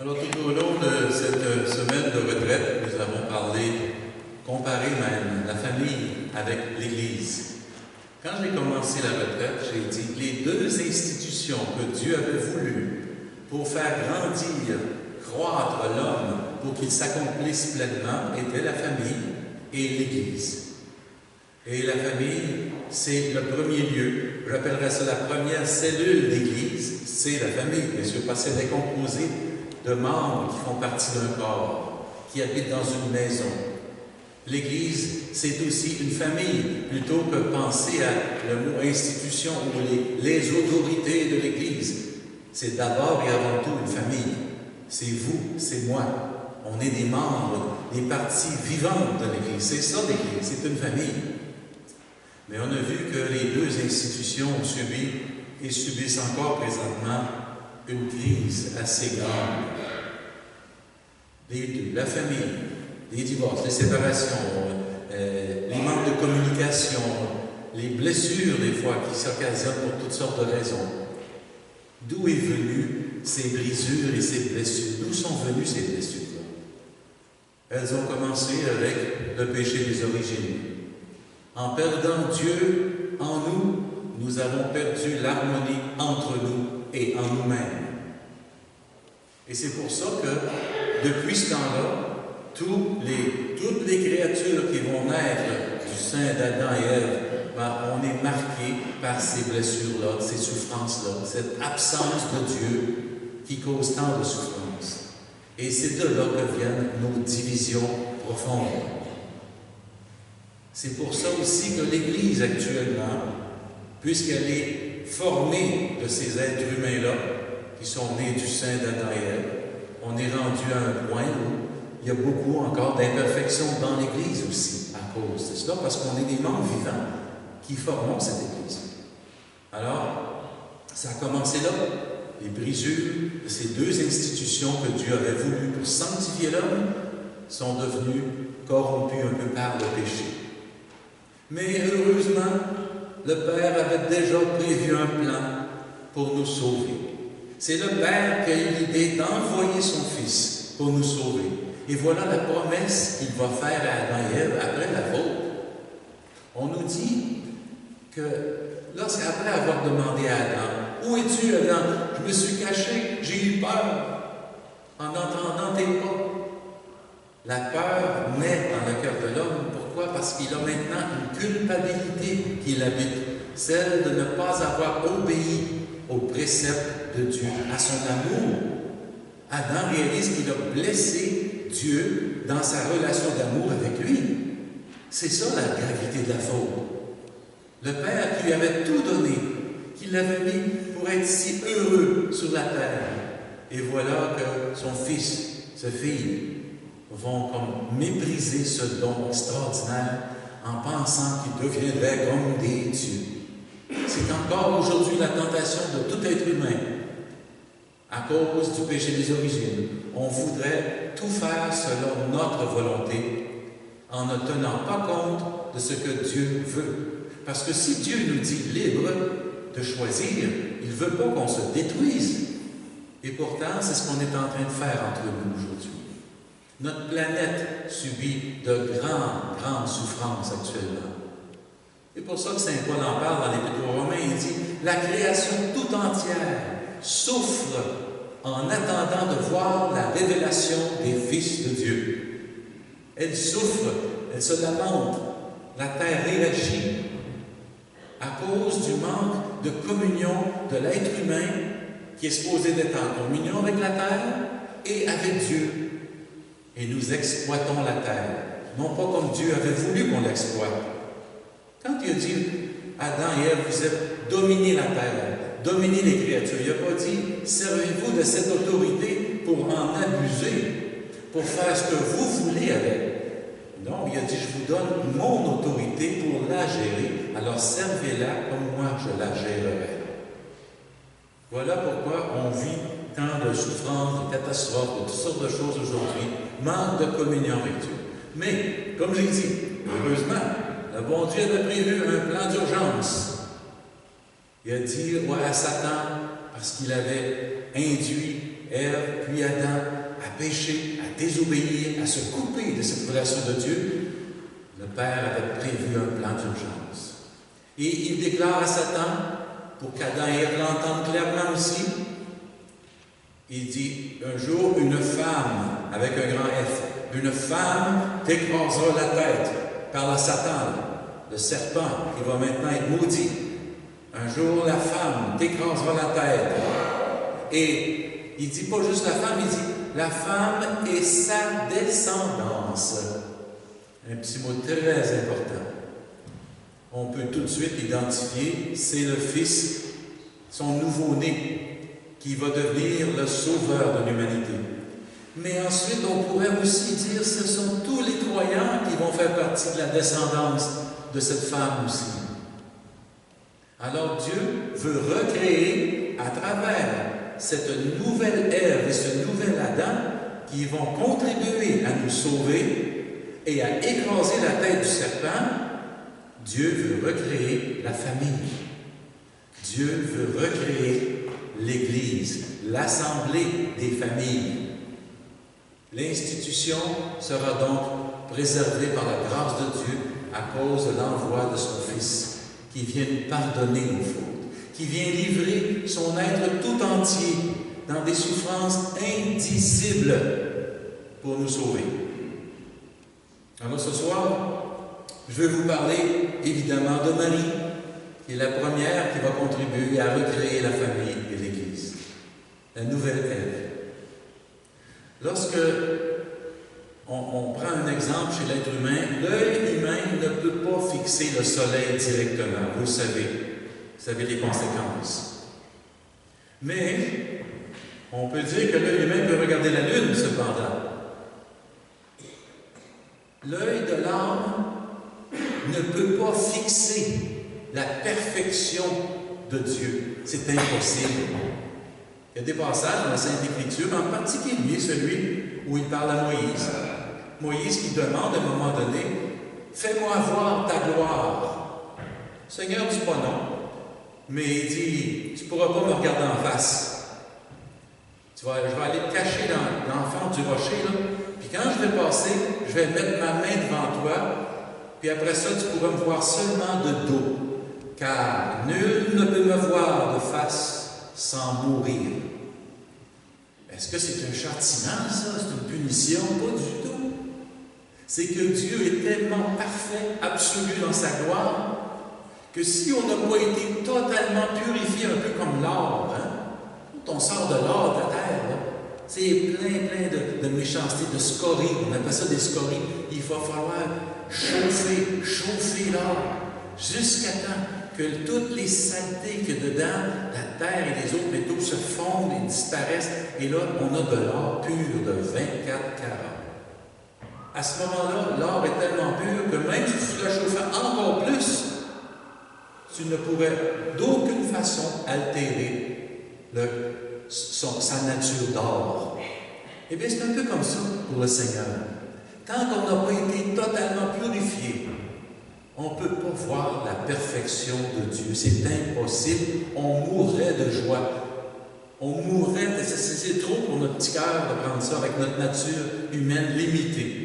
Alors, tout au long de cette semaine de retraite, nous avons comparé même la famille avec l'Église. Quand j'ai commencé la retraite, j'ai dit que les deux institutions que Dieu avait voulu pour faire grandir, croître l'homme, pour qu'il s'accomplisse pleinement, étaient la famille et l'Église. Et la famille, c'est le premier lieu. J'appellerais ça la première cellule d'Église, c'est la famille, bien sûr, parce qu'elle est composée de membres qui font partie d'un corps, qui habitent dans une maison. L'Église, c'est aussi une famille, plutôt que penser à le mot institution ou les autorités de l'Église. C'est d'abord et avant tout une famille. C'est vous, c'est moi. On est des membres, des parties vivantes de l'Église. C'est ça l'Église, c'est une famille. Mais on a vu que les deux institutions ont subi et subissent encore présentement une crise assez grande. Les deux, la famille, les divorces, les séparations, les manques de communication, les blessures des fois qui s'occasionnent pour toutes sortes de raisons. D'où est venue ces brisures et ces blessures? D'où sont venues ces blessures-là? Elles ont commencé avec le péché des origines. En perdant Dieu en nous, nous avons perdu l'harmonie entre nous et en nous-mêmes. Et c'est pour ça que, depuis ce temps-là, toutes les créatures qui vont naître du sein d'Adam et Ève, on est marqués par ces blessures-là, ces souffrances-là, cette absence de Dieu qui cause tant de souffrances. Et c'est de là que viennent nos divisions profondes. C'est pour ça aussi que l'Église actuellement, puisqu'elle est formée de ces êtres humains-là, qui sont nés du sein d'Adam et Ève, on est rendu à un point où il y a beaucoup encore d'imperfections dans l'Église aussi, à cause de cela, parce qu'on est des membres vivants qui formons cette Église. Alors, ça a commencé là, les brisures de ces deux institutions que Dieu avait voulu pour sanctifier l'homme sont devenues corrompues un peu par le péché. Mais heureusement, le Père avait déjà prévu un plan pour nous sauver. C'est le Père qui a eu l'idée d'envoyer son Fils pour nous sauver. Et voilà la promesse qu'il va faire à Adam et Ève après la faute. On nous dit que lorsqu'après avoir demandé à Adam, « Où es-tu, Adam? Je me suis caché, j'ai eu peur en entendant tes pas. » La peur naît dans le cœur de l'homme. Pourquoi? Parce qu'il a maintenant une culpabilité qui l'habite, celle de ne pas avoir obéi aux préceptes de Dieu, à son amour. Adam réalise qu'il a blessé Dieu dans sa relation d'amour avec lui. C'est ça la gravité de la faute. Le Père qui lui avait tout donné, qui l'avait mis pour être si heureux sur la terre. Et voilà que son fils, sa fille, vont comme mépriser ce don extraordinaire en pensant qu'ils deviendraient comme des dieux. C'est encore aujourd'hui la tentation de tout être humain. À cause du péché des origines, on voudrait tout faire selon notre volonté en ne tenant pas compte de ce que Dieu veut. Parce que si Dieu nous dit libre de choisir, il ne veut pas qu'on se détruise. Et pourtant, c'est ce qu'on est en train de faire entre nous aujourd'hui. Notre planète subit de grandes souffrances actuellement. C'est pour ça que Saint Paul en parle dans l'Épître aux Romains. Il dit « La création tout entière souffre en attendant de voir la révélation des fils de Dieu. » Elle souffre, elle se lamente. La terre réagit à cause du manque de communion de l'être humain qui est supposé d'être en communion avec la terre et avec Dieu. Et nous exploitons la terre, non pas comme Dieu avait voulu qu'on l'exploite. Quand il a dit Adam et Ève, vous êtes dominez la terre, dominez les créatures, il n'a pas dit servez-vous de cette autorité pour en abuser, pour faire ce que vous voulez avec. Non, il a dit je vous donne mon autorité pour la gérer, alors servez-la comme moi je la gérerai. Voilà pourquoi on vit tant de souffrances, de catastrophes, de toutes sortes de choses aujourd'hui, manque de communion avec Dieu. Mais, comme j'ai dit, heureusement, le bon Dieu avait prévu un plan d'urgence. Il a dit à Satan, parce qu'il avait induit Ève, puis Adam, à pécher, à désobéir, à se couper de cette relation de Dieu, le Père avait prévu un plan d'urgence. Et il déclare à Satan, pour qu'Adam et Ève l'entendent clairement aussi, il dit, un jour, une femme, avec un grand F, une femme t'écrasera la tête par le Satan, le serpent qui va maintenant être maudit. Un jour, la femme t'écrasera la tête. Et il ne dit pas juste la femme, il dit la femme et sa descendance. Un petit mot très important. On peut tout de suite identifier, c'est le Fils, son nouveau-né, qui va devenir le sauveur de l'humanité. Mais ensuite, on pourrait aussi dire que ce sont tous les croyants qui vont faire partie de la descendance de cette femme aussi. Alors Dieu veut recréer à travers cette nouvelle Ève et ce nouvel Adam qui vont contribuer à nous sauver et à écraser la tête du serpent. Dieu veut recréer la famille. Dieu veut recréer l'Église, l'assemblée des familles. L'institution sera donc préservée par la grâce de Dieu à cause de l'envoi de son Fils, qui vient nous pardonner nos fautes, qui vient livrer son être tout entier dans des souffrances indicibles pour nous sauver. Alors ce soir, je vais vous parler évidemment de Marie, qui est la première qui va contribuer à recréer la famille et l'Église, la nouvelle Ève. Lorsque on prend un exemple chez l'être humain, l'œil humain ne peut pas fixer le soleil directement, vous savez les conséquences. Mais on peut dire que l'œil humain peut regarder la lune cependant. L'œil de l'âme ne peut pas fixer la perfection de Dieu. C'est impossible. Il y a des passages dans la Sainte Écriture, en particulier celui où il parle à Moïse. Moïse qui demande à un moment donné, « Fais-moi voir ta gloire. » Le Seigneur ne dit pas non, mais il dit, « Tu ne pourras pas me regarder en face. Je vais aller te cacher dans l'enfant du rocher, là, puis quand je vais passer, je vais mettre ma main devant toi, puis après ça, tu pourras me voir seulement de dos, car nul ne peut me voir de face sans mourir. » Est-ce que c'est un châtiment, ça? C'est une punition? Pas du tout. C'est que Dieu est tellement parfait, absolu dans sa gloire, que si on n'a pas été totalement purifié, un peu comme l'or, quand on sort de l'or de la terre, là, c'est plein de méchanceté, de scories, on appelle ça des scories. Il va falloir chauffer l'or, jusqu'à temps que toutes les saletés qu'il y a dedans, la terre et les autres métaux se fondent et disparaissent, et là, on a de l'or pur de 24 carats. À ce moment-là, l'or est tellement pur que même si tu la chauffais encore plus, tu ne pourrais d'aucune façon altérer sa nature d'or. Eh bien, c'est un peu comme ça pour le Seigneur. Tant qu'on n'a pas été totalement purifié, on ne peut pas voir la perfection de Dieu. C'est impossible. On mourrait de joie. On mourrait, c'est trop pour notre petit cœur de prendre ça avec notre nature humaine limitée.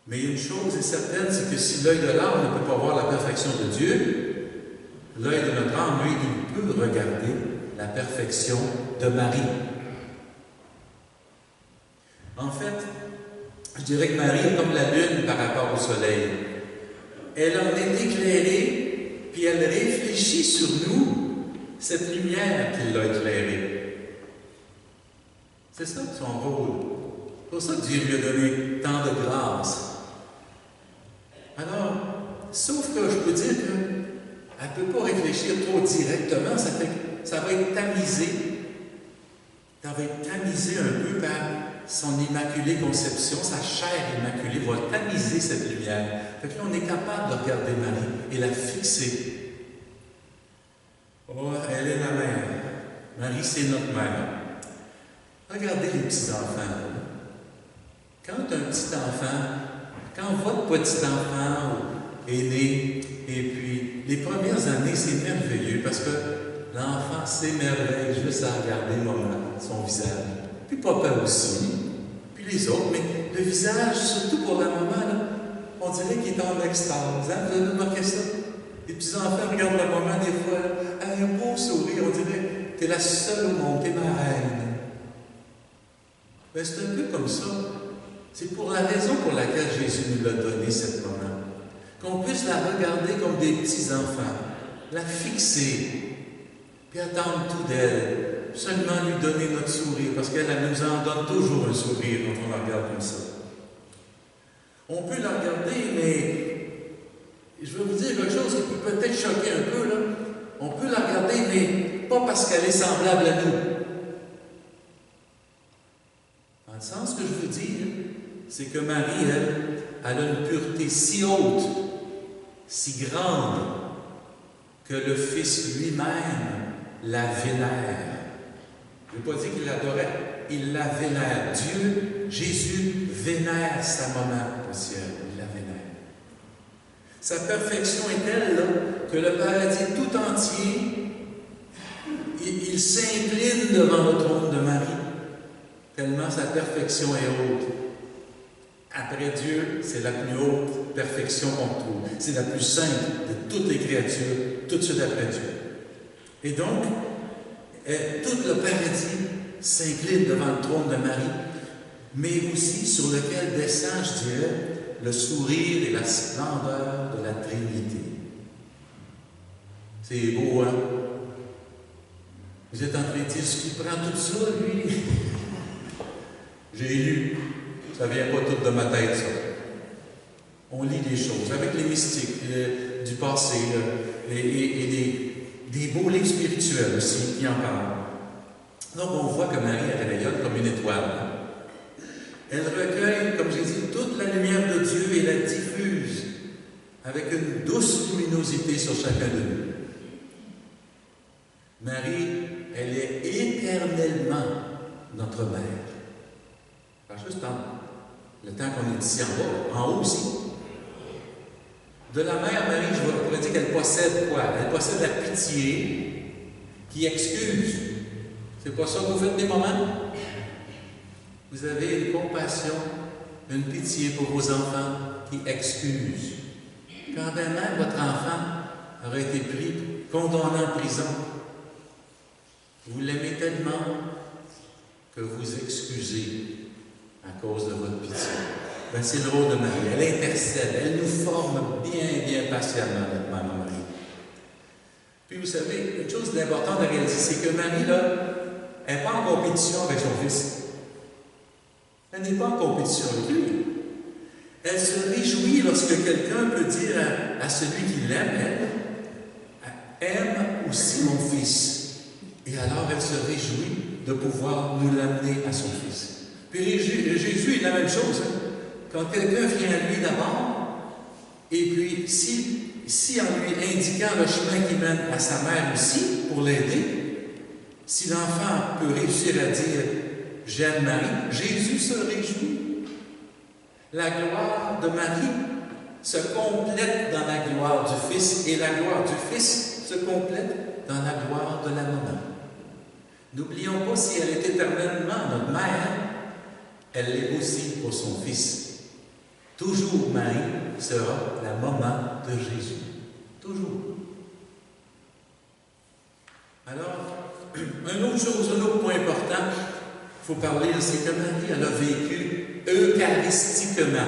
Mais une chose est certaine, c'est que si l'œil de l'âme ne peut pas voir la perfection de Dieu, l'œil de notre âme, lui, il peut regarder la perfection de Marie. En fait, je dirais que Marie est comme la lune par rapport au soleil. Elle en est éclairée, puis elle réfléchit sur nous, cette lumière qui l'a éclairée. C'est ça son rôle. C'est pour ça que Dieu lui a donné tant de grâce. Alors, sauf que je peux dire qu'elle ne peut pas réfléchir trop directement, ça va être tamisé. Ça va être tamisé un peu par son immaculée conception, sa chair immaculée va tamiser cette lumière. Fait que là, on est capable de regarder Marie et la fixer. Oh, elle est la mère. Marie, c'est notre mère. Regardez les petits-enfants. Quand un petit-enfant, quand votre petit-enfant est né, et puis les premières années, c'est merveilleux parce que l'enfant s'émerveille juste à regarder maman, son visage. Puis papa aussi, puis les autres, mais le visage, surtout pour la maman, là, on dirait qu'il est en extase. Hein? Vous avez remarqué ça? Les petits-enfants regardent la maman des fois, elle a un beau sourire, on dirait, t'es la seule au monde, t'es ma reine. Ben, c'est un peu comme ça. C'est pour la raison pour laquelle Jésus nous l'a donné, cette maman. Qu'on puisse la regarder comme des petits-enfants, la fixer, puis attendre tout d'elle, seulement lui donner notre sourire, parce qu'elle nous en donne toujours un sourire quand on la regarde comme ça. On peut la regarder, mais je vais vous dire quelque chose qui peut peut-être choquer un peu, là. On peut la regarder, mais pas parce qu'elle est semblable à nous. Dans le sens que je veux dire, c'est que Marie, elle a une pureté si haute, si grande, que le Fils lui-même la vénère. Je n'ai pas dit qu'il l'adorait, il la vénère. Dieu, Jésus, vénère sa maman au ciel. Il la vénère. Sa perfection est telle là, que le paradis tout entier, il s'incline devant le trône de Marie, tellement sa perfection est haute. Après Dieu, c'est la plus haute perfection qu'on trouve. C'est la plus sainte de toutes les créatures, tout de suite après Dieu. Et donc, tout le paradis s'incline devant le trône de Marie, mais aussi sur lequel descend, je dirais, le sourire et la splendeur de la Trinité. C'est beau, hein? Vous êtes en train de dire, ce qui prend tout ça, lui? J'ai lu. Ça ne vient pas tout de ma tête, ça. On lit des choses avec les mystiques du passé et des beaux livres spirituels aussi qui en parlent. Donc, on voit que Marie, elle rayonne comme une étoile. Elle recueille, comme j'ai dit, toute la lumière de Dieu et la diffuse avec une douce luminosité sur chacun de nous. Marie, elle est éternellement notre mère. Pas juste le temps qu'on est ici en bas, en haut aussi. De la mère Marie, je pourrais dire qu'elle possède quoi? Elle possède la pitié qui excuse. C'est pas ça que vous faites des moments? Vous avez une compassion, une pitié pour vos enfants qui excuse. Quand bien même votre enfant aurait été pris, condamné en prison, vous l'aimez tellement que vous excusez à cause de votre pitié. Ben, c'est le rôle de Marie. Elle intercède, elle nous forme bien, bien patiemment, notre maman Marie. Puis vous savez, une chose d'importante à réaliser, c'est que Marie, là, elle n'est pas en compétition avec son fils. Elle n'est pas en compétition avec lui. Elle se réjouit lorsque quelqu'un peut dire à celui qui l'aime, elle, aime aussi mon fils. Et alors elle se réjouit de pouvoir nous l'amener à son fils. Puis Jésus est la même chose. Hein? Quand quelqu'un vient à lui d'abord, et puis si en lui indiquant le chemin qui mène à sa mère aussi, pour l'aider, si l'enfant peut réussir à dire « J'aime Marie », Jésus se réjouit. La gloire de Marie se complète dans la gloire du Fils, et la gloire du Fils se complète dans la gloire de la maman. N'oublions pas, si elle est éternellement notre mère, elle l'est aussi pour son Fils. Toujours Marie sera la maman de Jésus. Toujours. Alors, un autre point important, il faut parler, c'est que Marie, elle a vécu eucharistiquement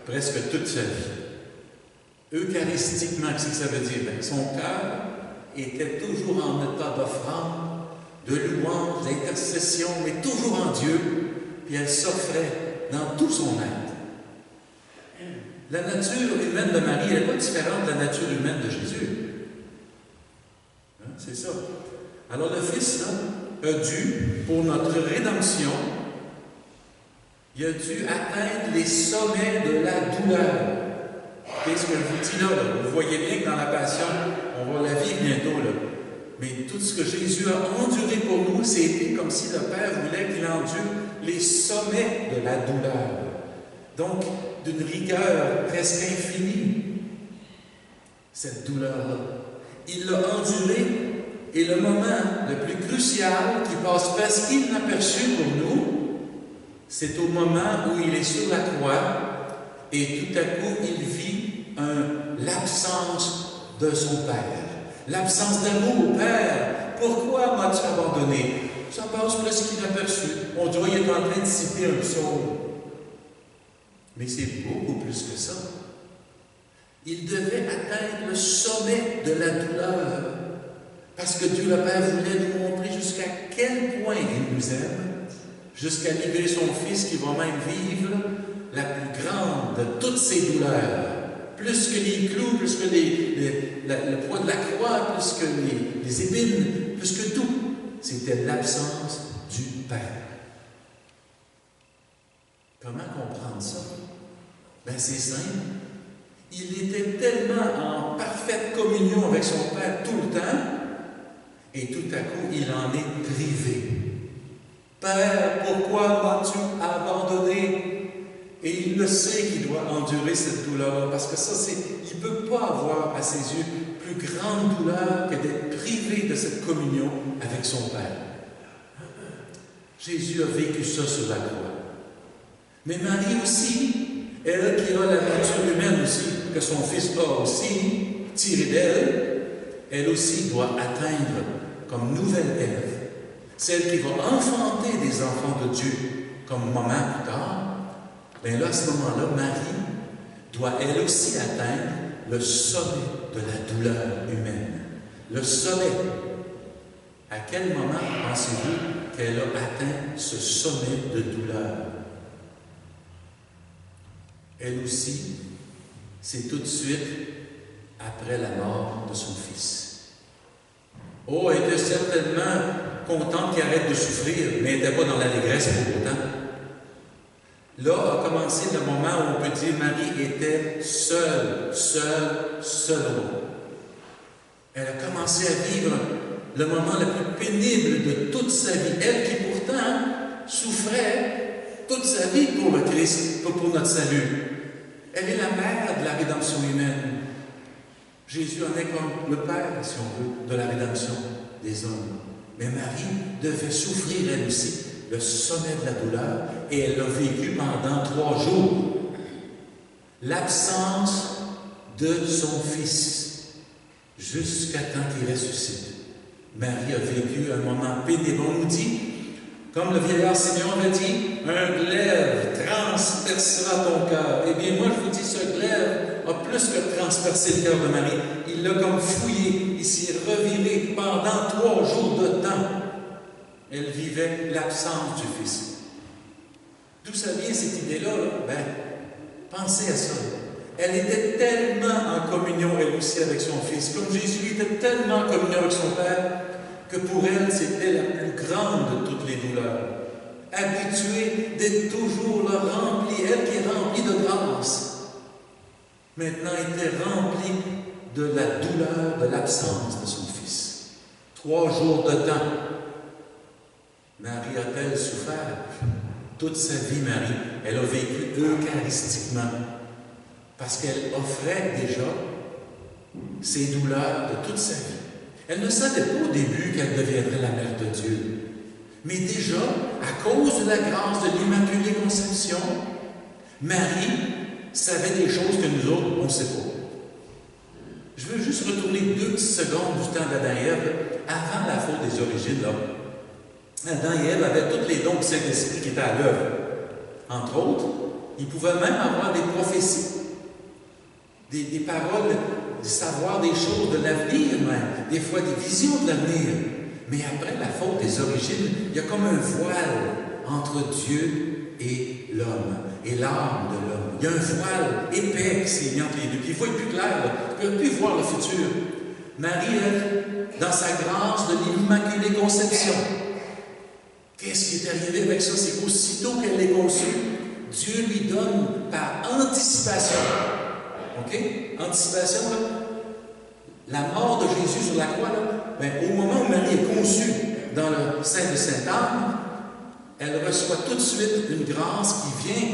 presque toute sa vie. Eucharistiquement, qu'est-ce que ça veut dire? Bien, son cœur était toujours en état d'offrande, de louange, d'intercession, mais toujours en Dieu, puis elle s'offrait dans tout son être. La nature humaine de Marie, elle n'est pas différente de la nature humaine de Jésus. Hein, c'est ça. Alors le Fils, là, a dû, pour notre rédemption, il a dû atteindre les sommets de la douleur. Qu'est-ce que je vous dis là? Vous voyez bien que dans la Passion, on va la vivre bientôt, là. Mais tout ce que Jésus a enduré pour nous, c'était comme si le Père voulait qu'il endure les sommets de la douleur. Donc, d'une rigueur presque infinie, cette douleur-là. Il l'a endurée Et le moment le plus crucial qui passe presque inaperçu pour nous, c'est au moment où il est sur la croix et tout à coup il vit l'absence de son Père. L'absence d'amour. Père, pourquoi m'as-tu abandonné? Ça passe presque inaperçu. On dirait qu'il est en train de citer un psaume. Mais c'est beaucoup plus que ça. Il devait atteindre le sommet de la douleur. Parce que Dieu le Père voulait nous montrer jusqu'à quel point il nous aime, jusqu'à livrer son Fils qui va même vivre la plus grande de toutes ses douleurs. Plus que les clous, plus que le poids de la croix, plus que les épines, plus que tout. C'était l'absence du Père. Comment comprendre ça? Ben c'est simple. Il était tellement en parfaite communion avec son Père tout le temps, et tout à coup, il en est privé. Père, pourquoi m'as-tu abandonné? Et il le sait qu'il doit endurer cette douleur, parce que ça, il ne peut pas avoir à ses yeux plus grande douleur que d'être privé de cette communion avec son Père. Jésus a vécu ça sur la croix. Mais Marie aussi, elle qui a la nature humaine aussi, que son Fils a aussi tiré d'elle, elle aussi doit atteindre comme nouvelle Ève, celle qui va enfanter des enfants de Dieu comme maman plus tard. Bien là, à ce moment-là, Marie doit elle aussi atteindre le sommet de la douleur humaine. Le sommet. À quel moment pensez-vous qu'elle a atteint ce sommet de douleur? Elle aussi, c'est tout de suite après la mort de son Fils. Oh, elle était certainement contente qu'il arrête de souffrir, mais elle n'était pas dans l'allégresse pour autant. Là a commencé le moment où on peut dire Marie était seule au monde. Elle a commencé à vivre le moment le plus pénible de toute sa vie. Elle qui pourtant souffrait toute sa vie pour le Christ, pour notre salut. Elle est la mère de la rédemption humaine. Jésus en est comme le Père, si on veut, de la rédemption des hommes. Mais Marie devait souffrir elle aussi le sommet de la douleur, et elle l'a vécu pendant 3 jours. L'absence de son Fils, jusqu'à temps qu'il ressuscite. Marie a vécu un moment pénible. On nous dit, comme le vieillard Simeon avait dit, un glaive transpercera ton cœur. Eh bien, moi, je vous dis, ce glaive a plus que transpercé le cœur de Marie. Il l'a comme fouillé, il s'y est reviré pendant 3 jours de temps. Elle vivait l'absence du Fils. D'où ça vient cette idée-là? Ben, pensez à ça. Elle était tellement en communion, elle aussi, avec son Fils. Comme Jésus était tellement en communion avec son Père, que pour elle, c'était la plus grande de toutes les douleurs. Habituée d'être toujours là, remplie, elle qui est remplie de grâce, maintenant était remplie de la douleur de l'absence de son Fils. 3 jours de temps. Marie a-t-elle souffert? Toute sa vie, Marie, elle a vécu eucharistiquement, parce qu'elle offrait déjà ses douleurs de toute sa vie. Elle ne savait pas au début qu'elle deviendrait la mère de Dieu. Mais déjà, à cause de la grâce de l'Immaculée Conception, Marie savait des choses que nous autres, on ne sait pas. Je veux juste retourner 2 petites secondes du temps d'Adam et Ève, avant la faute des origines. Là. Adam et Ève avaient tous les dons du Saint-Esprit qui étaient à l'œuvre. Entre autres, ils pouvaient même avoir des prophéties, des paroles, du savoir des choses de l'avenir même, des fois des visions de l'avenir. Mais après la faute des origines, il y a comme un voile entre Dieu et l'homme, et l'âme de l'homme. Il y a un voile épais qui s'est mis entre les deux. Puis il faut être plus clair, il ne peut plus voir le futur. Marie, elle, dans sa grâce de l'Immaculée Conception, qu'est-ce qui est arrivé avec ça? C'est qu'aussitôt qu'elle est conçue, Dieu lui donne par anticipation. OK? Anticipation, là. La mort de Jésus sur la croix, là, bien, au moment où Marie est conçue dans le sein de Sainte-Anne, elle reçoit tout de suite une grâce qui vient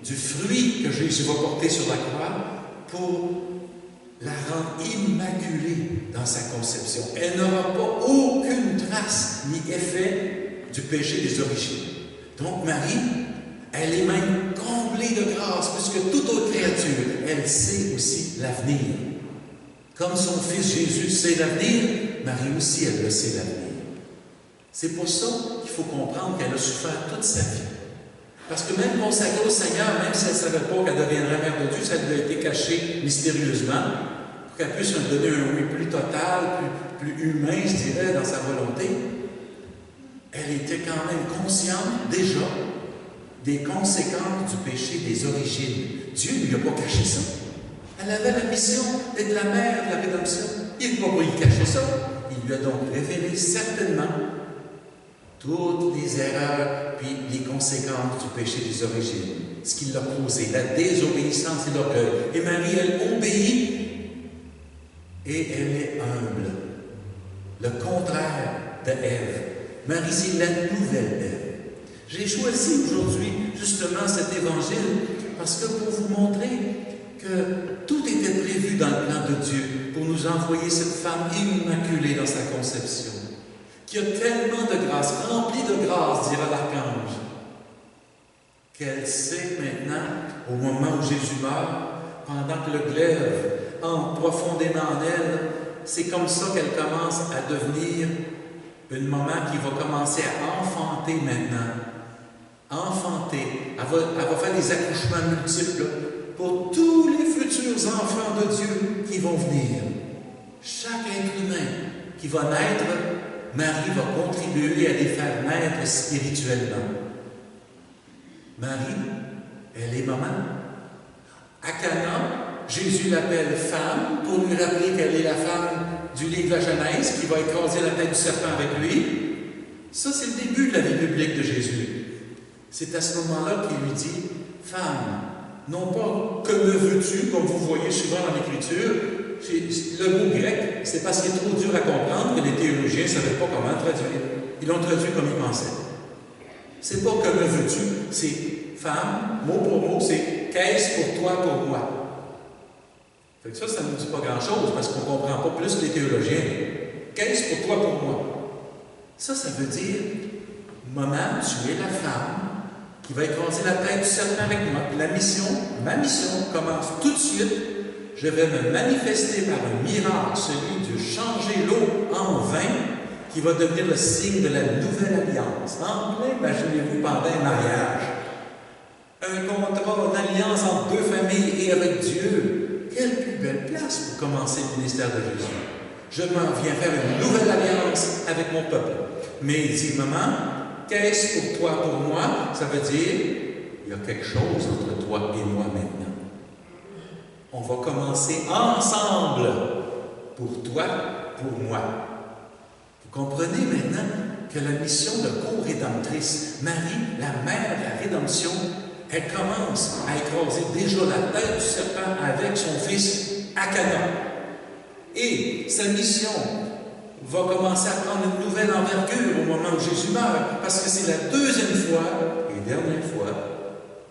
du fruit que Jésus va porter sur la croix pour la rendre immaculée dans sa conception. Elle n'aura pas du péché des origines. Donc Marie, elle est même comblée de grâce, puisque toute autre créature, elle sait aussi l'avenir. Comme son fils Jésus sait l'avenir, Marie aussi, elle le sait l'avenir. C'est pour ça qu'il faut comprendre qu'elle a souffert toute sa vie. Parce que même consacrée au Seigneur, même si elle ne savait pas qu'elle deviendrait mère de Dieu, ça lui a été caché mystérieusement, pour qu'elle puisse lui donner un oui plus total, plus humain, je dirais, dans sa volonté. Elle était quand même consciente, déjà, des conséquences du péché des origines. Dieu ne lui a pas caché ça. Elle avait la mission d'être la mère de la rédemption. Il ne va pas y cacher ça. Il lui a donc révélé certainement toutes les erreurs puis les conséquences du péché des origines. Ce qui l'a causé, la désobéissance et l'orgueil. Et Marie, elle obéit et elle est humble. Le contraire de Ève. Marie, c'est la nouvelle Ève. J'ai choisi aujourd'hui justement cet évangile parce que pour vous montrer que tout était prévu dans le plan de Dieu pour nous envoyer cette femme immaculée dans sa conception, qui a tellement de grâce, remplie de grâce, dira l'archange, qu'elle sait maintenant, au moment où Jésus meurt, pendant que le glaive entre profondément en elle, c'est comme ça qu'elle commence à devenir une maman qui va commencer à enfanter maintenant. Enfanter. Elle va faire des accouchements multiples pour tous les futurs enfants de Dieu qui vont venir. Chaque être humain qui va naître, Marie va contribuer à les faire naître spirituellement. Marie, elle est maman. À Cana, Jésus l'appelle femme pour lui rappeler qu'elle est la femme du livre de la Genèse qui va écraser la tête du serpent avec lui. Ça, c'est le début de la vie publique de Jésus. C'est à ce moment-là qu'il lui dit « Femme, non pas que me veux-tu, comme vous voyez souvent dans l'Écriture, le mot grec, c'est parce qu'il est trop dur à comprendre que les théologiens ne savaient pas comment le traduire. Ils l'ont traduit comme ils pensaient. C'est pas que me veux-tu, c'est femme, mot pour mot, c'est qu'est-ce pour toi, pour moi. Fait que ça ne nous dit pas grand-chose parce qu'on ne comprend pas plus que les théologiens. Qu'est-ce pour toi, pour moi? Ça veut dire, maman, tu es la femme qui va écraser la tête du serpent avec moi. Puis ma mission commence tout de suite. Je vais me manifester par un miracle, celui de changer l'eau en vin, qui va devenir le signe de la nouvelle alliance. En plein, imaginez-vous, pendant un mariage. Un contrat, une alliance entre deux familles et avec Dieu. Quelle plus belle place pour commencer le ministère de Jésus. Je m'en viens faire une nouvelle alliance avec mon peuple. Mais il dit, maman, qu'est-ce pour toi, pour moi? Ça veut dire, il y a quelque chose entre toi et moi maintenant. On va commencer ensemble, pour toi, pour moi. Vous comprenez maintenant que la mission de co-rédemptrice, Marie, la mère de la rédemption, elle commence à écraser déjà la tête du serpent avec son fils à Cana. Et sa mission va commencer à prendre une nouvelle envergure au moment où Jésus meurt, parce que c'est la deuxième fois et dernière fois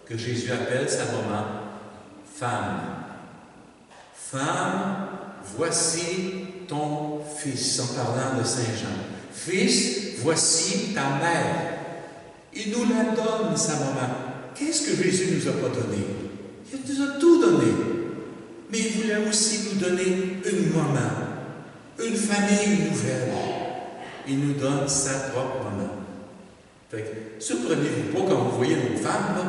que Jésus appelle sa maman femme. Femme, voici ton fils, en parlant de Saint Jean. Fils, voici ta mère. Il nous la donne, sa maman. Qu'est-ce que Jésus ne nous a pas donné? Il nous a tout donné. Mais il voulait aussi nous donner une maman, une famille nouvelle. Il nous donne sa propre maman. Fait que, surprenez-vous pas quand vous voyez nos femmes, là,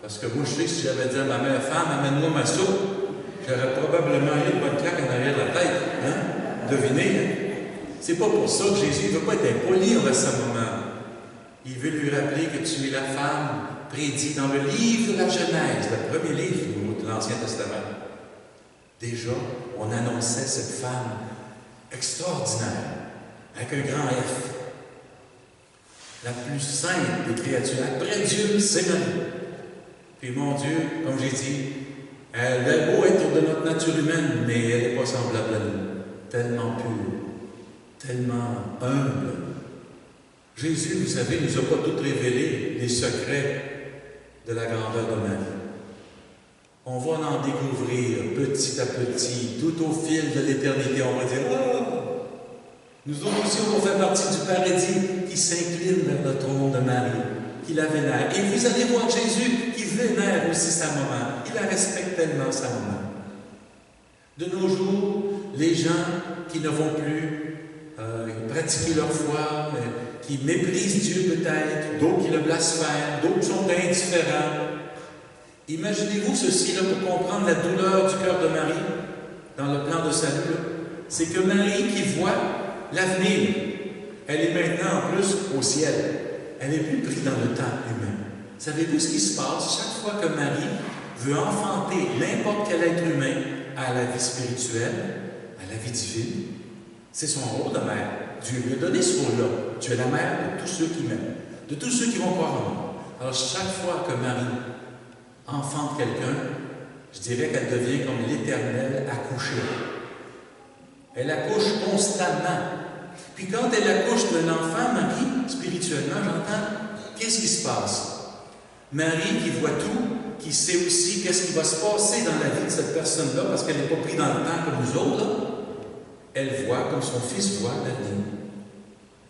parce que moi, je sais que si j'avais dit à ma mère, femme, amène-moi ma soupe, j'aurais probablement eu une bonne claque en arrière de la tête. Hein? Devinez, hein? C'est pas pour ça que Jésus ne veut pas être impoli envers sa maman. Il veut lui rappeler que tu es la femme prédite dans le livre de la Genèse, le premier livre de l'Ancien Testament. Déjà, on annonçait cette femme extraordinaire, avec un grand F. La plus sainte des créatures. Après Dieu, c'est Marie. Puis mon Dieu, comme j'ai dit, elle a beau être de notre nature humaine, mais elle n'est pas semblable à nous. Tellement pure, tellement humble. Jésus, vous savez, ne nous a pas tout révélé les secrets de la grandeur de Marie. On va en découvrir petit à petit, tout au fil de l'éternité. On va dire, ah! Nous autres aussi, on fait partie du paradis qui s'incline vers le trône de Marie, qui la vénère. Et vous allez voir Jésus qui vénère aussi sa maman. Il la respecte tellement, sa maman. De nos jours, les gens qui ne vont plus pratiquer leur foi, qui méprisent Dieu peut-être, d'autres qui le blasphèment, d'autres sont indifférents. Imaginez-vous ceci là, pour comprendre la douleur du cœur de Marie dans le plan de salut. C'est que Marie qui voit l'avenir, elle est maintenant en plus au ciel. Elle n'est plus prise dans le temps humain. Savez-vous ce qui se passe chaque fois que Marie veut enfanter n'importe quel être humain à la vie spirituelle, à la vie divine? C'est son rôle de mère. Dieu lui a donné ce rôle-là. Tu es la mère de tous ceux qui m'aiment, de tous ceux qui vont croire en moi. Alors chaque fois que Marie enfante quelqu'un, je dirais qu'elle devient comme l'Éternel accouchée. Elle accouche constamment. Puis quand elle accouche d'un enfant, Marie, spirituellement, j'entends, qu'est-ce qui se passe? Marie qui voit tout, qui sait aussi qu'est-ce qui va se passer dans la vie de cette personne-là, parce qu'elle n'est pas prise dans le temps comme nous autres, là. Elle voit comme son fils voit l'avenir.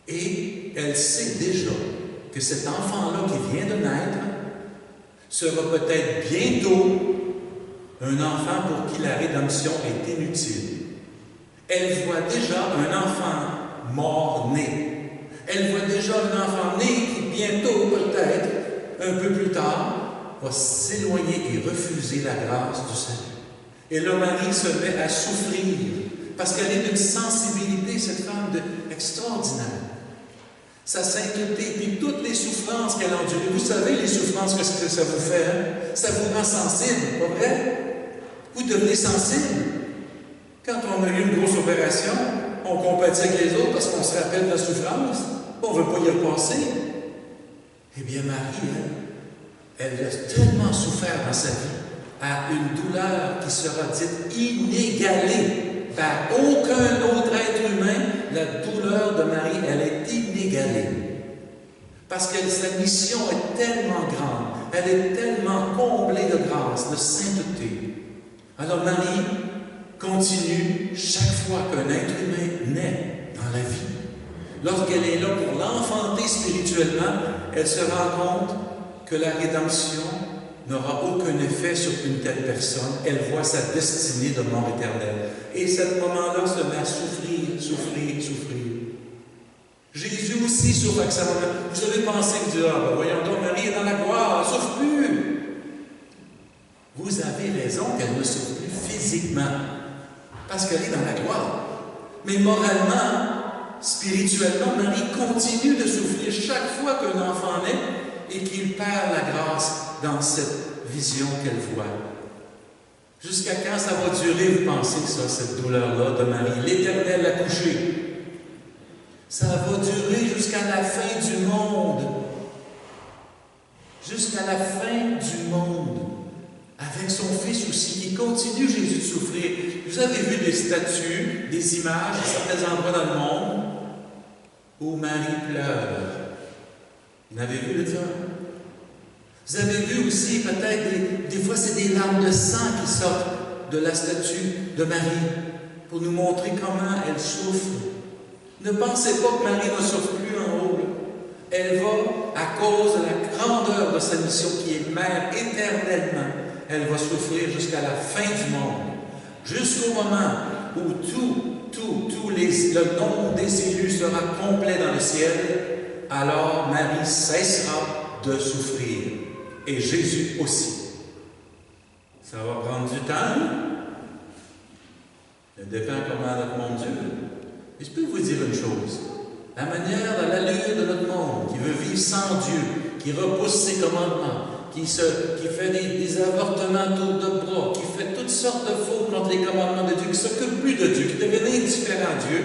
Et elle sait déjà que cet enfant-là qui vient de naître sera peut-être bientôt un enfant pour qui la rédemption est inutile. Elle voit déjà un enfant mort-né. Elle voit déjà un enfant né qui bientôt, peut-être, un peu plus tard, va s'éloigner et refuser la grâce du salut. Et là, Marie se met à souffrir, parce qu'elle est d'une sensibilité, cette femme, extraordinaire. Sa sainteté, puis toutes les souffrances qu'elle a endurées. Vous savez, les souffrances, qu'est-ce que ça vous fait? Hein? Ça vous rend sensible, pas vrai? Vous devenez sensible. Quand on a eu une grosse opération, on compatit avec les autres parce qu'on se rappelle de la souffrance. On ne veut pas y repasser. Eh bien, Marie, elle a tellement souffert dans sa vie, à une douleur qui sera dite inégalée par aucun autre être humain. La douleur de Marie, elle est inégalée. Parce que sa mission est tellement grande, elle est tellement comblée de grâce, de sainteté. Alors Marie continue chaque fois qu'un être humain naît dans la vie. Lorsqu'elle est là pour l'enfanter spirituellement, elle se rend compte que la rédemption n'aura aucun effet sur une telle personne. Elle voit sa destinée de mort éternelle. Et à ce moment-là se met à souffrir, souffrir, souffrir. Jésus aussi souffre avec sa maman. Vous avez pensé que Dieu, voyons donc, Marie est dans la gloire, elle ne souffre plus. Vous avez raison qu'elle ne souffre plus physiquement, parce qu'elle est dans la gloire. Mais moralement, spirituellement, Marie continue de souffrir chaque fois qu'un enfant naît et qu'il perd la grâce dans cette vision qu'elle voit. Jusqu'à quand ça va durer, vous pensez, ça, cette douleur-là de Marie? L'Éternel l'a couchée. Ça va durer jusqu'à la fin du monde. Jusqu'à la fin du monde. Avec son Fils aussi, qui continue, Jésus, de souffrir. Vous avez vu des statues, des images à certains endroits dans le monde où Marie pleure. Vous avez vu le ça? Vous avez vu aussi, peut-être, des fois, c'est des larmes de sang qui sortent de la statue de Marie pour nous montrer comment elle souffre. Ne pensez pas que Marie ne souffre plus en haut. Elle va, à cause de la grandeur de sa mission qui est mère éternellement, elle va souffrir jusqu'à la fin du monde. Jusqu'au moment où le nombre des élus sera complet dans le ciel, alors Marie cessera de souffrir. Et Jésus aussi. Ça va prendre du temps. Ça dépend comment notre monde dure. Et je peux vous dire une chose. La manière, l'allure de notre monde, qui veut vivre sans Dieu, qui repousse ses commandements, qui fait des avortements autour de bras, qui fait toutes sortes de fautes contre les commandements de Dieu, qui ne s'occupe plus de Dieu, qui devient indifférent à Dieu.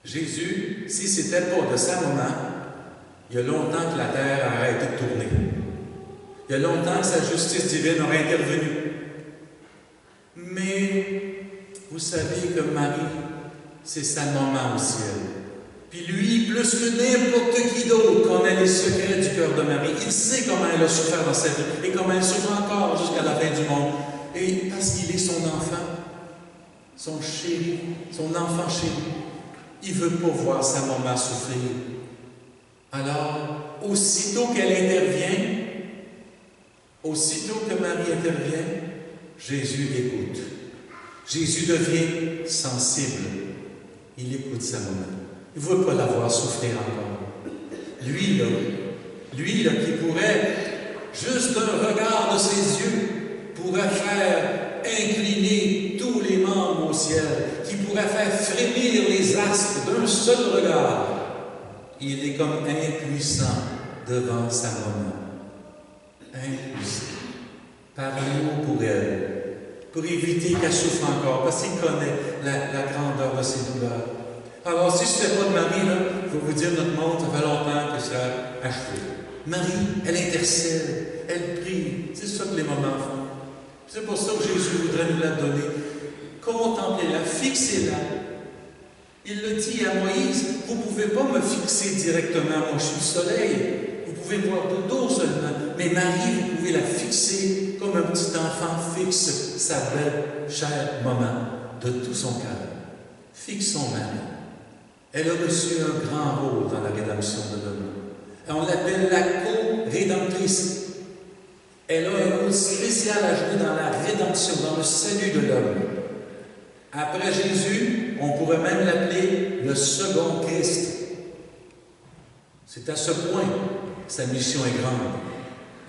Jésus, si ce n'était pas de sa maman, il y a longtemps que la terre a arrêté de tourner. Il y a longtemps que sa justice divine aurait intervenu. Mais vous savez que Marie, c'est sa maman au ciel. Puis lui, plus que n'importe qui d'autre, connaît les secrets du cœur de Marie. Il sait comment elle a souffert dans sa vie et comment elle souffre encore jusqu'à la fin du monde. Et parce qu'il est son enfant, son chéri, son enfant chéri. Il ne veut pas voir sa maman souffrir. Alors, aussitôt qu'elle intervient, aussitôt que Marie intervient, Jésus écoute. Jésus devient sensible. Il écoute sa maman. Il ne veut pas la voir souffrir encore. Lui là, qui pourrait, juste d'un regard de ses yeux, pourrait faire incliner tous les membres au ciel, qui pourrait faire frémir les astres d'un seul regard. Il est comme impuissant devant sa maman. Impuissant. Par amour pour elle, pour éviter qu'elle souffre encore, parce qu'il connaît la grandeur de ses douleurs. Alors, si ce n'était pas de Marie, là, je vais vous dire, notre monde, ça fait longtemps que ça a achevé. Marie, elle intercède, elle prie. C'est ça que les mamans font. C'est pour ça que Jésus voudrait nous la donner. Contemplez-la, fixez-la. Il le dit à Moïse, vous ne pouvez pas me fixer directement, moi je suis le soleil. Vous pouvez me voir de dos seulement. Mais Marie, vous pouvez la fixer comme un petit enfant fixe sa belle, chère maman de tout son cœur. Fixons Marie. Elle a reçu un grand rôle dans la rédemption de l'homme. On l'appelle la co-rédemptrice. Elle a un rôle spécial à jouer dans la rédemption, dans le salut de l'homme. Après Jésus, on pourrait même l'appeler le second Christ. C'est à ce point que sa mission est grande.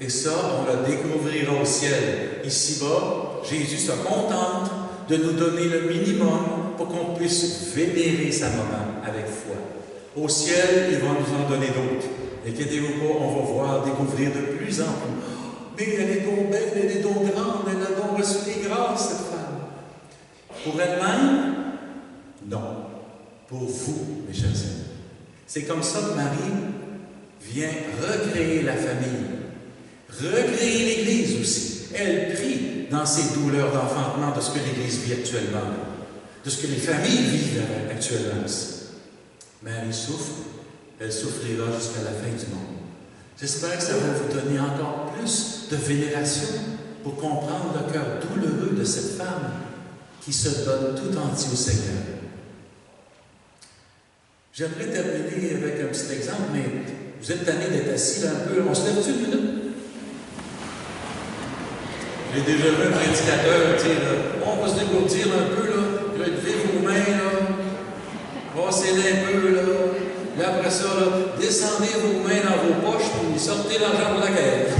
Et ça, on la découvrira au ciel. Ici-bas, Jésus se contente de nous donner le minimum pour qu'on puisse vénérer sa maman avec foi. Au ciel, il va nous en donner d'autres. Inquiétez-vous pas, on va voir, découvrir de plus en plus. Mais elle est donc belle, elle est donc grande, elle a donc reçu des grâces, cette femme. Pour elle-même? Non. Pour vous, mes chers amis. C'est comme ça que Marie vient recréer la famille, recréer l'Église aussi. Elle prie dans ses douleurs d'enfantement de ce que l'Église vit actuellement, de ce que les familles vivent actuellement aussi. Marie souffre, elle souffrira jusqu'à la fin du monde. J'espère que ça va vous donner encore plus de vénération pour comprendre le cœur douloureux de cette femme qui se donne tout entier au Seigneur. J'aimerais terminer avec un petit exemple, mais vous êtes tanné d'être assis là un peu. On se lève-tu une minute? J'ai déjà vu un prédicateur dire, on va se dégourdir un peu, là, puis levez vos mains, là, passez-les un peu, là. Là, après ça, là, descendez vos mains dans vos poches, puis sortez l'argent de la caisse.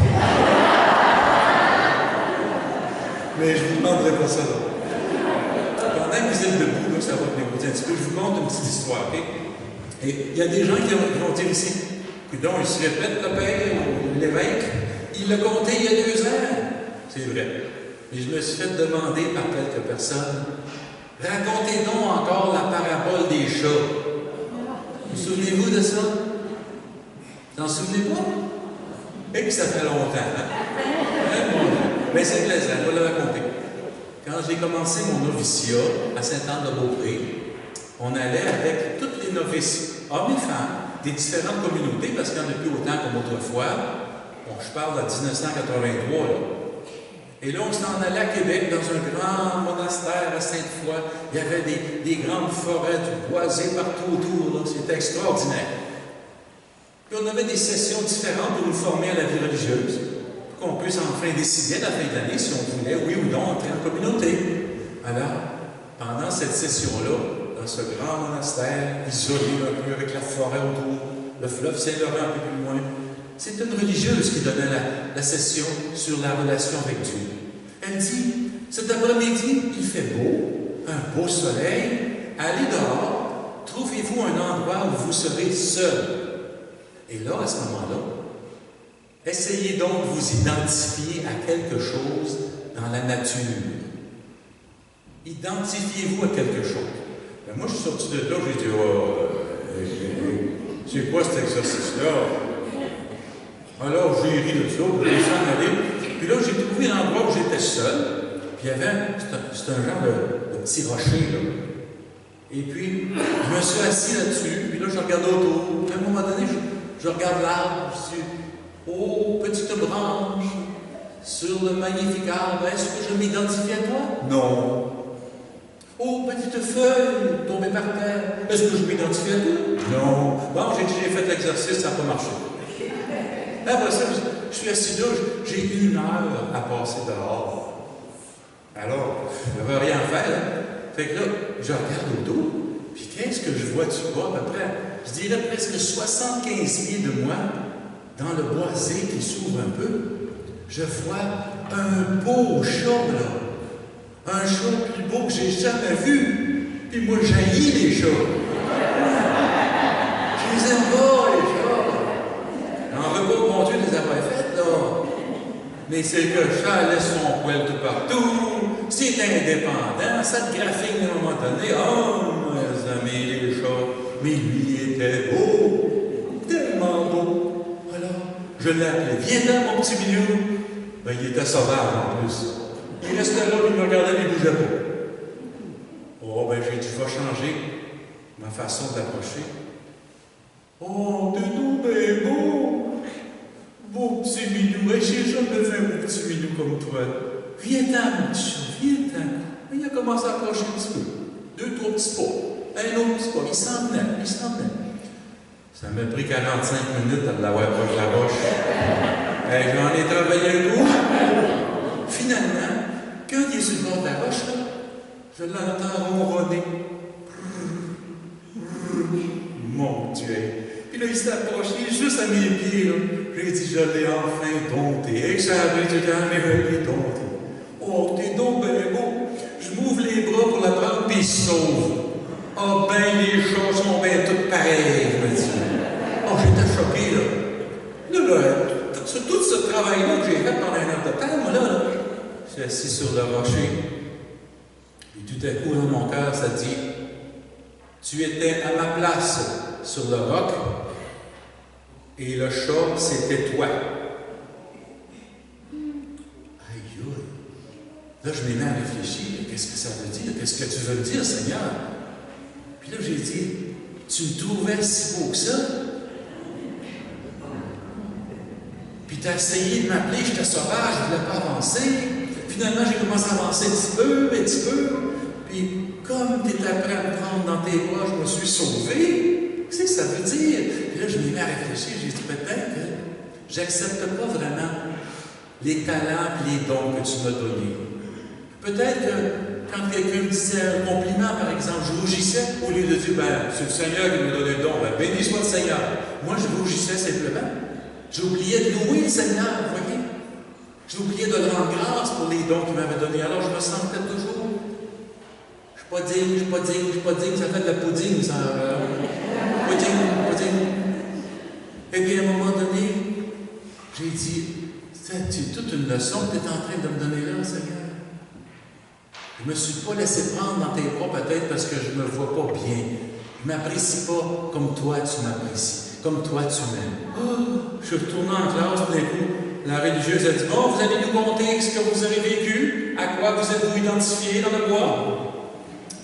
Mais je ne vous demanderai pas ça, là. Pendant que vous êtes debout, là, ça va vous dégourdir un petit peu. Je vous conte une petite histoire, OK? Et il y a des gens qui vont dire ici, donc il se répète, le père, l'évêque, il l'a compté il y a 2 ans. C'est vrai. Mais je me suis fait demander par quelques personnes, racontez donc encore la parabole des chats. Vous souvenez-vous de ça? Vous n'en souvenez pas? Et puis ça fait longtemps, hein? Mais c'est plaisant, je vais le raconter. Quand j'ai commencé mon noviciat à Sainte-Anne-de-Beaupré, on allait avec toutes les novices, hommes et femmes, des différentes communautés, parce qu'il n'y en a plus autant comme autrefois. Bon, je parle de 1983, là. Et là, on s'en allait à Québec, dans un grand monastère à Sainte-Foy. Il y avait des grandes forêts, du boisé partout autour. C'était extraordinaire. Puis on avait des sessions différentes pour nous former à la vie religieuse, pour qu'on puisse enfin décider à la fin de l'année si on voulait, oui ou non, entrer en communauté. Alors, pendant cette session-là, dans ce grand monastère, isolé un peu avec la forêt autour, le fleuve Saint-Laurent un peu plus loin, c'est une religieuse qui donnait la session sur la relation avec Dieu. Elle dit, cet après-midi, il fait beau, un beau soleil, allez dehors, trouvez-vous un endroit où vous serez seul. Et là, à ce moment-là, essayez donc de vous identifier à quelque chose dans la nature. Identifiez-vous à quelque chose. Ben moi, je suis sorti de là, j'ai dit, c'est quoi cet exercice-là? Alors, j'ai ri de ça, je suis en allé. Puis là, j'ai trouvé un endroit où j'étais seul. Puis il y avait, c'était un genre de petit rocher, là. Et puis, je me suis assis là-dessus. Puis là, je regardais autour. Puis à un moment donné, je regarde l'arbre. Je dis, oh, petite branche, sur le magnifique arbre, est-ce que je m'identifie à toi? Non. Oh, petite feuille tombée par terre. Est-ce que je m'identifie à toi? Non. Bon, j'ai dit, j'ai fait l'exercice, ça n'a pas marché. Après ça, je suis assis là, j'ai 1 heure à passer dehors. Alors, je ne veux rien faire. Fait que là, je regarde autour, puis qu'est-ce que je vois du bois à peu près? Je dirais presque 75 pieds de moi, dans le boisé qui s'ouvre un peu. Je vois un beau chat, là. Un chat plus beau que j'ai jamais vu. Puis moi, j'haïs les chats. Je les aime pas, les chats. On ne veut pas, mon Dieu, les avoir faites, là. Mais c'est que le chat laisse son poil tout partout. C'est indépendant. Ça te graphine à un moment donné. Oh, mes amis, les chats. Mais lui, il était beau. Tellement beau. Alors, je l'ai appelé. Viens là, mon petit minou. Ben, il était sauvage en plus. Il restait là, il me regardait, il ne bougeait pas. Oh, ben, j'ai dit, je vais changer ma façon d'approcher. Oh, t'es tout bien beau! Beau petit minou. Hey, j'ai jamais vu un beau petit minou comme toi. Viens-t'en, mon petit chat, viens-t'en. Il a commencé à approcher un petit peu. 2, 3 petits pas. Un autre petit pas. Il s'en venait, il s'en venait. Ça m'a pris 45 minutes à l'avoir proche de la roche. Hey, j'en ai travaillé un coup. Finalement, quand il est sur le bord de la roche, là, je l'entends ronronner. Mon Dieu! Puis là, il s'est approché juste à mes pieds. Là. J'ai dit, je l'ai enfin dompté. Et que ça avait du temps, mais je l'ai dompté. Oh, t'es donc ben beau. Je m'ouvre les bras pour la prendre, puis il se sauve. Ah, ben, les chats sont bien toutes pareilles, je me dis. Oh, j'étais choqué, là. Là, tout ce travail-là que j'ai fait pendant 1 heure de temps, moi, là, je suis assis sur le rocher. Puis tout à coup, dans mon cœur, ça dit, tu étais à ma place sur le roc, et le chat, c'était toi. Aïe, aïe. Là, je m'ai mis à réfléchir. Qu'est-ce que ça veut dire? Qu'est-ce que tu veux me dire, Seigneur? Puis là, j'ai dit, tu me trouvais si beau que ça? Puis tu as essayé de m'appeler, j'étais sauvage, je ne voulais pas avancer. Finalement, j'ai commencé à avancer un petit peu. Puis, comme tu étais prêt à me prendre dans tes bras, je me suis sauvé. Qu'est-ce que ça veut dire? Puis là, je m'ai mis à réfléchir. J'ai dit, peut-être que j'accepte pas vraiment les talents et les dons que tu m'as donnés. Peut-être que quand quelqu'un me disait un compliment, par exemple, je rougissais au lieu de dire, ben, c'est le Seigneur qui me donne un don. Ben, béni soit le Seigneur. Moi, je rougissais simplement. J'oubliais de louer le Seigneur, vous voyez. J'oubliais de le rendre grâce pour les dons qu'il m'avait donnés. Alors, je me sentais toujours. Je ne suis pas digne, ça fait de la pudding, ça. Pudding. Et puis, à un moment donné, j'ai dit, c'est toute une leçon que tu es en train de me donner là, Seigneur. Je ne me suis pas laissé prendre dans tes bras, peut-être parce que je ne me vois pas bien. Je ne m'apprécie pas comme toi, tu m'apprécies. Comme toi, tu m'aimes. Oh, je suis retourné en classe, tout d'un coup, la religieuse a dit, bon, vous allez nous conter ce que vous avez vécu, à quoi vous êtes-vous identifié dans le bois?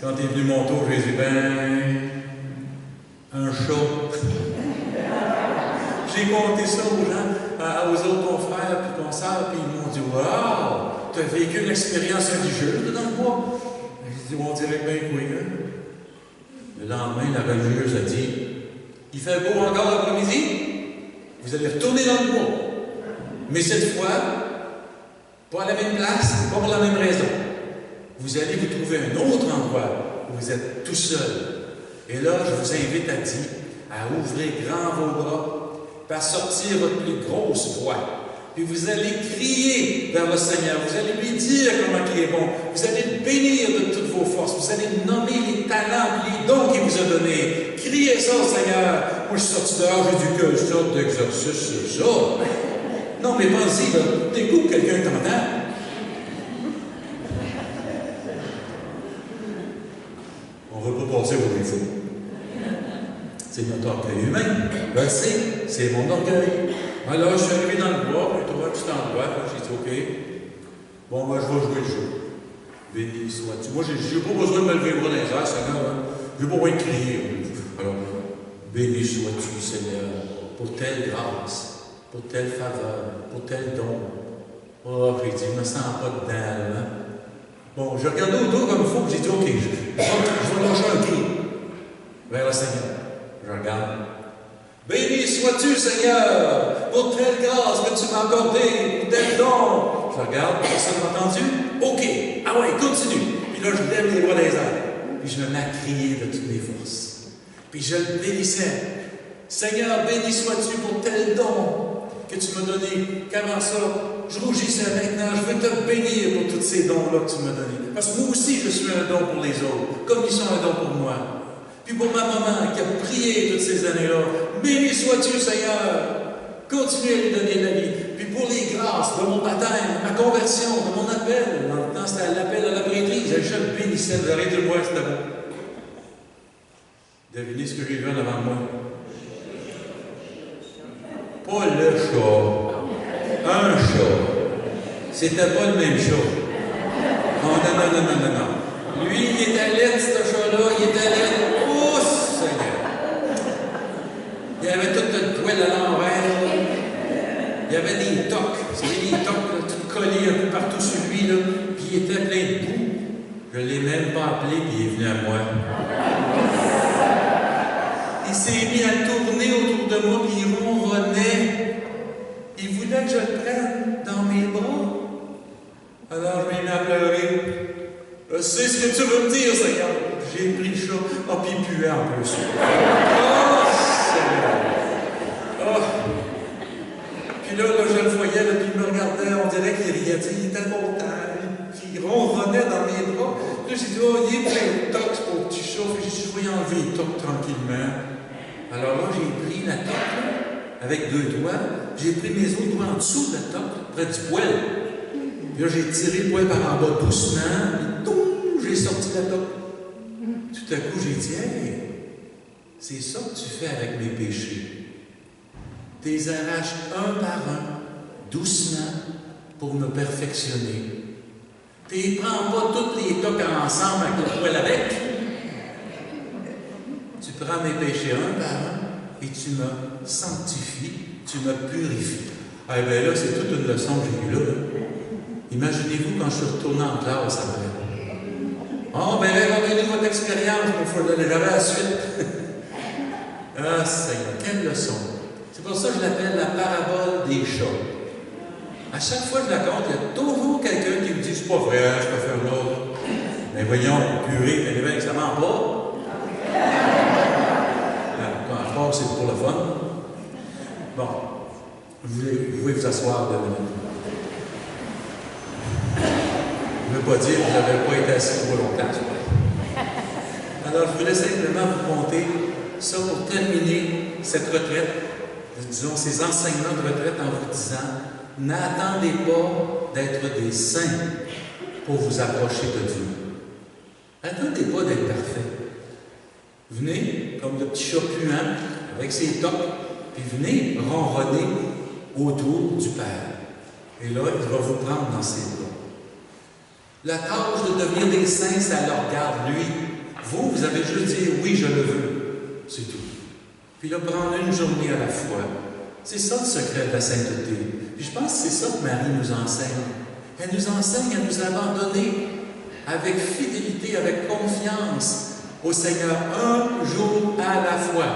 Quand est venu mon tour, j'ai dit, ben, un chat. J'ai conté ça aux gens, aux autres confrères puis consoeurs, puis ils m'ont dit, waouh, tu as vécu une expérience religieuse dans le bois? J'ai dit, on dirait bien que oui. Hein? Le lendemain, la religieuse a dit, il fait beau encore l'après-midi, vous allez retourner dans le bois. Mais cette fois, pas à la même place, pas pour la même raison. Vous allez vous trouver un autre endroit où vous êtes tout seul. Et là, je vous invite à ouvrir grand vos bras, puis à sortir votre plus grosse voix. Puis vous allez crier vers le Seigneur. Vous allez lui dire comment il est bon. Vous allez le bénir de toutes vos forces. Vous allez nommer les talents, les dons qu'il vous a donnés. Criez ça au Seigneur. Moi, je suis sorti dehors, j'ai dit quelle sorte d'exercice c'est ça? Non, mais pensez, là, t'écoutes quelqu'un t'entend. On ne veut pas passer au défaut. C'est notre orgueil humain. Je le sais, c'est mon orgueil. Alors, je suis arrivé dans le bois, j'ai trouvé un petit endroit, j'ai dit, OK, bon, ben, je vais jouer le jeu. Béni sois-tu. Moi, j'ai pas besoin de me lever le bras dans les airs, Seigneur. Hein? J'ai pas besoin de crier. Alors, béni sois-tu, Seigneur, pour telle grâce, pour telle faveur, pour tel don. Oh, j'ai dit, je me sens pas dedans, là. Bon, je regardais autour comme il faut, j'ai dit, OK, je vais lâcher un cri vers le Seigneur. Je regarde. Béni sois-tu, Seigneur, pour telle grâce que tu m'as accordée, pour tel don. Je regarde, personne n'a entendu? OK, ah ouais, continue. Puis là, je lève les bras dans les airs. Puis je me mets à crier de toutes mes forces. Puis je le bénissais. Seigneur, béni sois-tu pour tel don que tu m'as donné. Qu'avant ça, je rougissais maintenant. Je veux te bénir pour tous ces dons-là que tu m'as donnés. Parce que moi aussi, je suis un don pour les autres, comme ils sont un don pour moi. Puis pour ma maman qui a prié toutes ces années-là, béni sois-tu, Seigneur. Continue à lui donner la vie. Puis pour les grâces de mon baptême, de ma conversion, de mon appel. Dans le temps, c'était l'appel à la prêtrise. Je le bénissais. Vous arrêtez de le voir, c'était bon. Devinez ce que j'ai vu en avant de moi. Pas le chat. Un chat. C'était pas le même chat. Oh, non. Lui, il était laid, ce chat-là. Il était laid. Oh, Seigneur. Il y avait tout le poil à l'envers. Il y avait des tocs. C'était des tocs tout collés un peu partout sur lui. Là. Puis il était plein de boue. Je ne l'ai même pas appelé, puis il est venu à moi. Il s'est mis à tourner autour de moi, puis il ronronnait. Il voulait que je le prenne dans mes bras. Alors je m'ai mis à pleurer. Je sais ce que tu veux me dire, Seigneur. J'ai pris le chat. Ah, puis il puait en plus. Oh, Seigneur. Oh. Puis là, je le voyais, là, puis il me regardait. On dirait qu'il riait. Il était content. Il ronronnait dans mes bras. Là, j'ai dit, oh, il est plein de tocs, pour petit chat. Puis j'ai dit, je vais enlever les tocs tranquillement. Alors là, j'ai pris la toque, avec 2 doigts. J'ai pris mes autres doigts en dessous de la toque, près du poil. Puis là, j'ai tiré le poil par en bas doucement. Puis, toum, j'ai sorti la toque. Tout à coup, j'ai dit, hey, c'est ça que tu fais avec mes péchés. Tu les arraches un par un, doucement, pour me perfectionner. Tu ne prends pas toutes les toques ensemble avec le poil avec. Tu prends mes péchés un par un et tu me sanctifies, tu me purifies. Ah bien là, c'est toute une leçon que j'ai eue là. Imaginez-vous quand je suis retourné en classe après. Oh, bien, racontez-nous votre expérience, il faut le j'avais la suite. Ah, Seigneur, quelle leçon! C'est pour ça que je l'appelle la parabole des chats. À chaque fois que je la compte, il y a toujours quelqu'un qui me dit c'est pas vrai, je peux faire l'autre. Mais voyons, purée, t'es arrivé avec ça ment pas. Quand je c'est pour le fun. Bon, vous pouvez vous asseoir 2 minutes. Je ne veux pas dire que vous n'avez pas été assis trop longtemps. Alors, je voulais simplement vous compter ça pour terminer cette retraite, disons ces enseignements de retraite en vous disant n'attendez pas d'être des saints pour vous approcher de Dieu. N'attendez pas d'être parfait. Venez, comme le petit chat puant, avec ses tocs, puis venez ronronner autour du Père. Et là, il va vous prendre dans ses bras. La tâche de devenir des saints, ça le regarde, lui. Vous avez juste dit « oui, je le veux ». C'est tout. Puis là, prendre une journée à la fois. C'est ça le secret de la sainteté. Puis je pense que c'est ça que Marie nous enseigne. Elle nous enseigne à nous abandonner avec fidélité, avec confiance au Seigneur, un jour à la fois.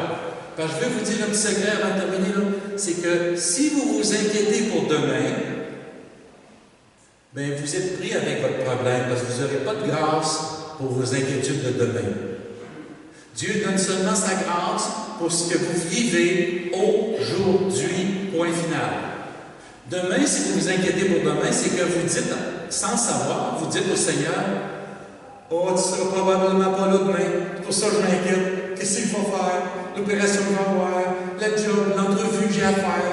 Parce que je vais vous dire un petit secret avant de terminer, là, c'est que si vous vous inquiétez pour demain, bien, vous êtes pris avec votre problème, parce que vous n'aurez pas de grâce pour vos inquiétudes de demain. Dieu donne seulement sa grâce pour ce que vous vivez aujourd'hui, point final. Demain, si vous vous inquiétez pour demain, c'est que vous dites, sans savoir, vous dites au Seigneur, « Oh, tu ne seras probablement pas là demain, c'est pour ça que je m'inquiète. Qu'est-ce qu'il faut faire? L'opération que je vais avoir, le job, l'entrevue que j'ai à faire,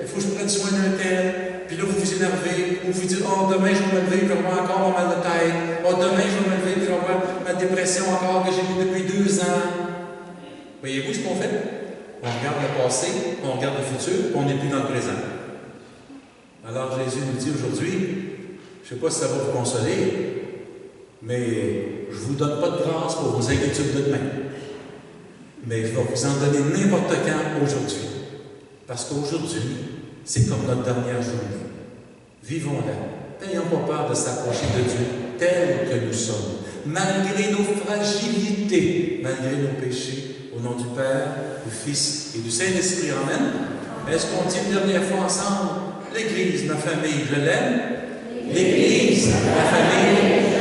il faut que je prenne soin d'un tel. » Puis là, vous vous énervez, ou vous dites, « Oh, demain, je vais me lever, je vais avoir encore mon mal de tête. Oh, demain, je vais me lever, je vais avoir ma dépression encore que j'ai eue depuis 2 ans. » Voyez-vous ce qu'on fait? On regarde le passé, on regarde le futur, on n'est plus dans le présent. Alors, Jésus nous dit aujourd'hui, je ne sais pas si ça va vous consoler, mais je ne vous donne pas de grâce pour vos inquiétudes de demain. Mais je vais vous en donner n'importe quand aujourd'hui. Parce qu'aujourd'hui, c'est comme notre dernière journée. Vivons-la. N'ayons pas peur de s'approcher de Dieu tels que nous sommes, malgré nos fragilités, malgré nos péchés, au nom du Père, du Fils et du Saint-Esprit. Amen. Est-ce qu'on dit une dernière fois ensemble? L'Église, ma famille, je l'aime. L'Église, ma famille,